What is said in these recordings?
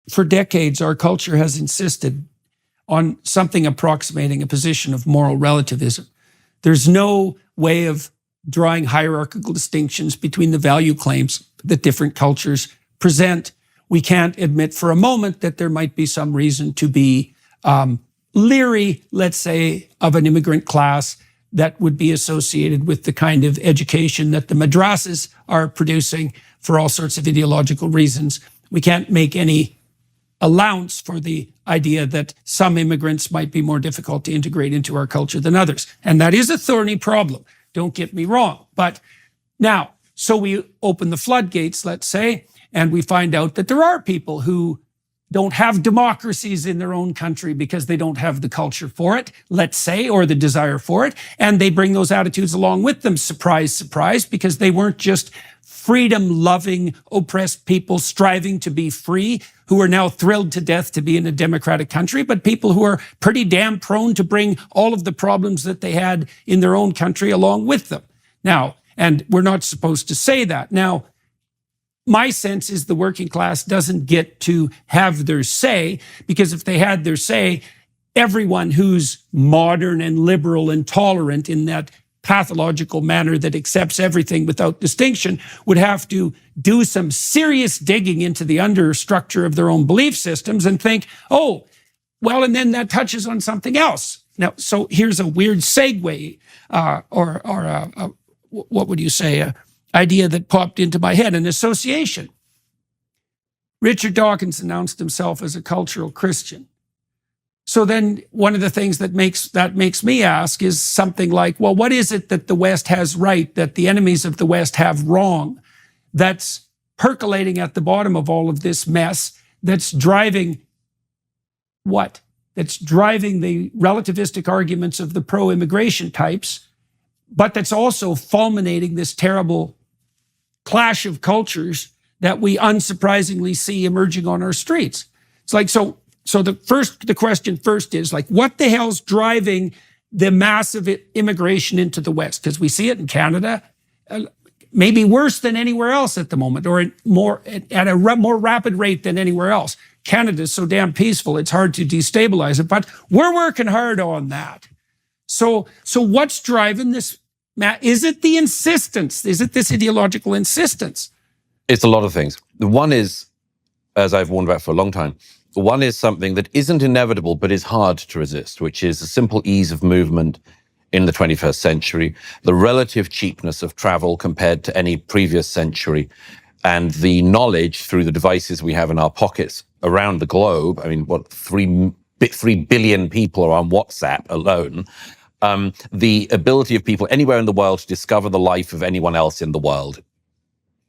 for decades, our culture has insisted on something approximating a position of moral relativism. There's no way of drawing hierarchical distinctions between the value claims that different cultures present. We can't admit for a moment that there might be some reason to be leery, let's say, of an immigrant class that would be associated with the kind of education that the madrasas are producing for all sorts of ideological reasons. We can't make any allowance for the idea that some immigrants might be more difficult to integrate into our culture than others. And that is a thorny problem, don't get me wrong. But now, so we open the floodgates, let's say, and we find out that there are people who don't have democracies in their own country because they don't have the culture for it, let's say, or the desire for it. And they bring those attitudes along with them. Surprise, surprise, because they weren't just freedom-loving, oppressed people striving to be free who are now thrilled to death to be in a democratic country, but people who are pretty damn prone to bring all of the problems that they had in their own country along with them. Now, and we're not supposed to say that. Now, my sense is the working class doesn't get to have their say, because if they had their say, everyone who's modern and liberal and tolerant in that pathological manner that accepts everything without distinction would have to do some serious digging into the understructure of their own belief systems and think, oh, well, and then that touches on something else. Now, so here's a weird segue, what would you say, idea that popped into my head, an association. Richard Dawkins announced himself as a cultural Christian. So then one of the things that makes me ask is something like, well, what is it that the West has right, that the enemies of the West have wrong, that's percolating at the bottom of all of this mess, that's driving what? That's driving the relativistic arguments of the pro-immigration types, but that's also fulminating this terrible clash of cultures that we unsurprisingly see emerging on our streets. It's like, so the question first is like, what the hell's driving the massive immigration into the West? Because we see it in Canada, maybe worse than anywhere else at the moment, or at a more rapid rate than anywhere else. Canada is so damn peaceful, it's hard to destabilize it, but we're working hard on that. So what's driving this? Is it the insistence? Is it this ideological insistence? It's a lot of things. One is, as I've warned about for a long time, one is something that isn't inevitable but is hard to resist, which is the simple ease of movement in the 21st century, the relative cheapness of travel compared to any previous century, and the knowledge through the devices we have in our pockets around the globe. I mean, 3 billion people are on WhatsApp alone. The ability of people anywhere in the world to discover the life of anyone else in the world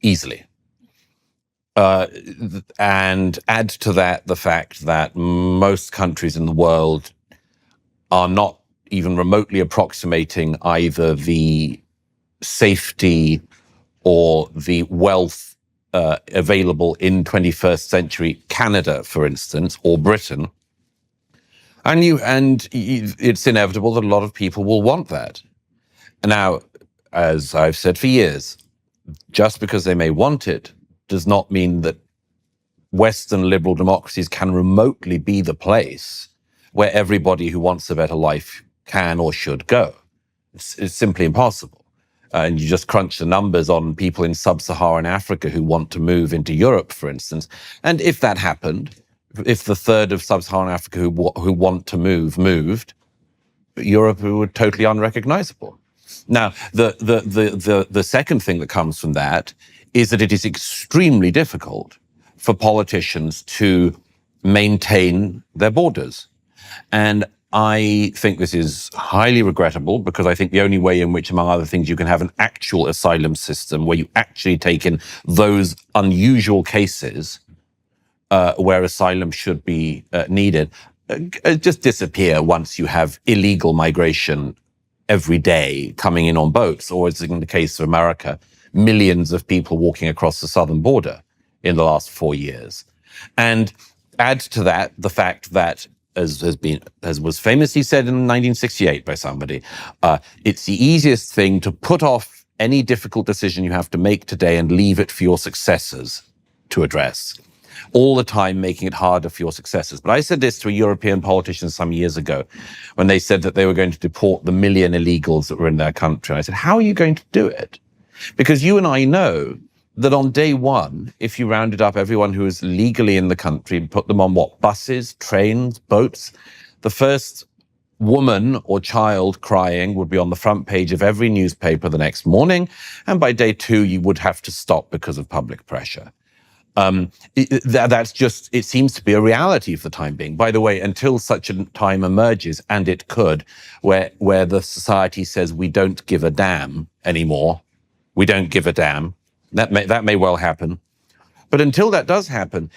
easily. And add to that the fact that most countries in the world are not even remotely approximating either the safety or the wealth available in 21st century Canada, for instance, or Britain. And it's inevitable that a lot of people will want that. Now, as I've said for years, just because they may want it does not mean that Western liberal democracies can remotely be the place where everybody who wants a better life can or should go. It's simply impossible. And you just crunch the numbers on people in sub-Saharan Africa who want to move into Europe, for instance. And if that happened, if the third of sub-Saharan Africa who want to move moved, Europe would totally unrecognizable. Now, the second thing that comes from that is that it is extremely difficult for politicians to maintain their borders. And I think this is highly regrettable, because I think the only way in which, among other things, you can have an actual asylum system where you actually take in those unusual cases where asylum should be needed, just disappear once you have illegal migration every day coming in on boats, or as in the case of America, millions of people walking across the southern border in the last 4 years. And add to that the fact that, as was famously said in 1968 by somebody, it's the easiest thing to put off any difficult decision you have to make today and leave it for your successors to address. all the time making it harder for your successors. But I said this to a European politician some years ago when they said that they were going to deport the 1 million illegals that were in their country. I said, how are you going to do it? Because you and I know that on day one, if you rounded up everyone who was legally in the country and put them on buses, trains, boats, the first woman or child crying would be on the front page of every newspaper the next morning. And by day two, you would have to stop because of public pressure. That's just, it seems to be a reality for the time being. By the way, until such a time emerges, and it could, where the society says we don't give a damn anymore, we don't give a damn, that may well happen. But until that does happen,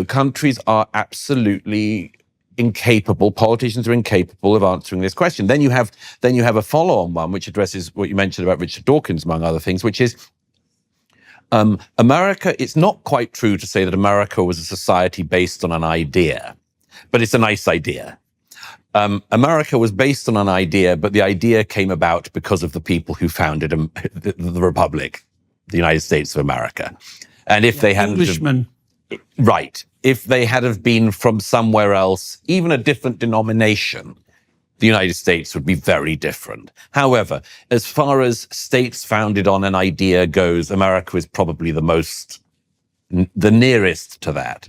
countries are absolutely incapable, politicians are incapable of answering this question. Then you have a follow-on one, which addresses what you mentioned about Richard Dawkins, among other things, which is America. It's not quite true to say that America was a society based on an idea, but it's a nice idea. America was based on an idea, but the idea came about because of the people who founded the Republic, the United States of America. And if they hadn't... Englishmen. Right. If they had have been from somewhere else, even a different denomination, the United States would be very different. However, as far as states founded on an idea goes, America is probably the nearest to that.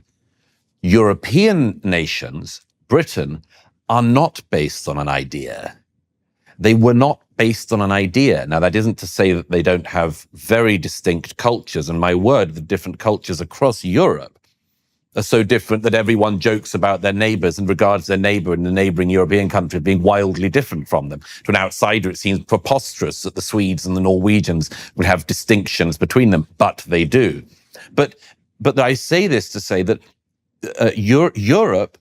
European nations, Britain, are not based on an idea. They were not based on an idea. Now, that isn't to say that they don't have very distinct cultures. And my word, the different cultures across Europe are so different that everyone jokes about their neighbors and regards their neighbor in the neighboring European country as being wildly different from them. To an outsider, it seems preposterous that the Swedes and the Norwegians would have distinctions between them, but they do. But I say this to say that Europe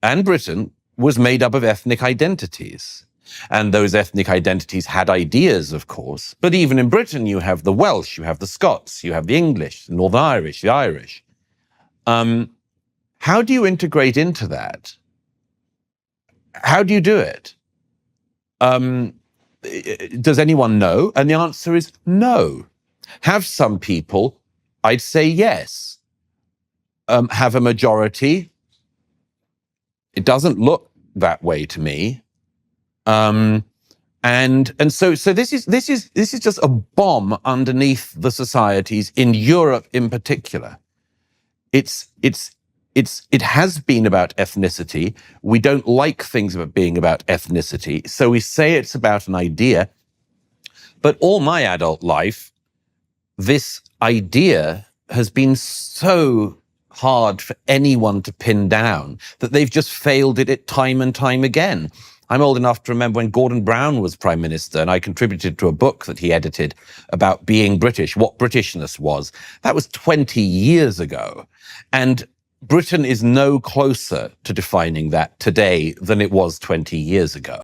and Britain was made up of ethnic identities. And those ethnic identities had ideas, of course. But even in Britain, you have the Welsh, you have the Scots, you have the English, the Northern Irish, the Irish. How do you integrate into that? How do you do it? Does anyone know? And the answer is no. Have some people? I'd say yes. Have a majority? It doesn't look that way to me. And so this is just a bomb underneath the societies in Europe in particular. It has been about ethnicity. We don't like things about being about ethnicity, so we say it's about an idea. But all my adult life, this idea has been so hard for anyone to pin down that they've just failed at it time and time again. I'm old enough to remember when Gordon Brown was Prime Minister, and I contributed to a book that he edited about being British, what Britishness was. That was 20 years ago. And Britain is no closer to defining that today than it was 20 years ago.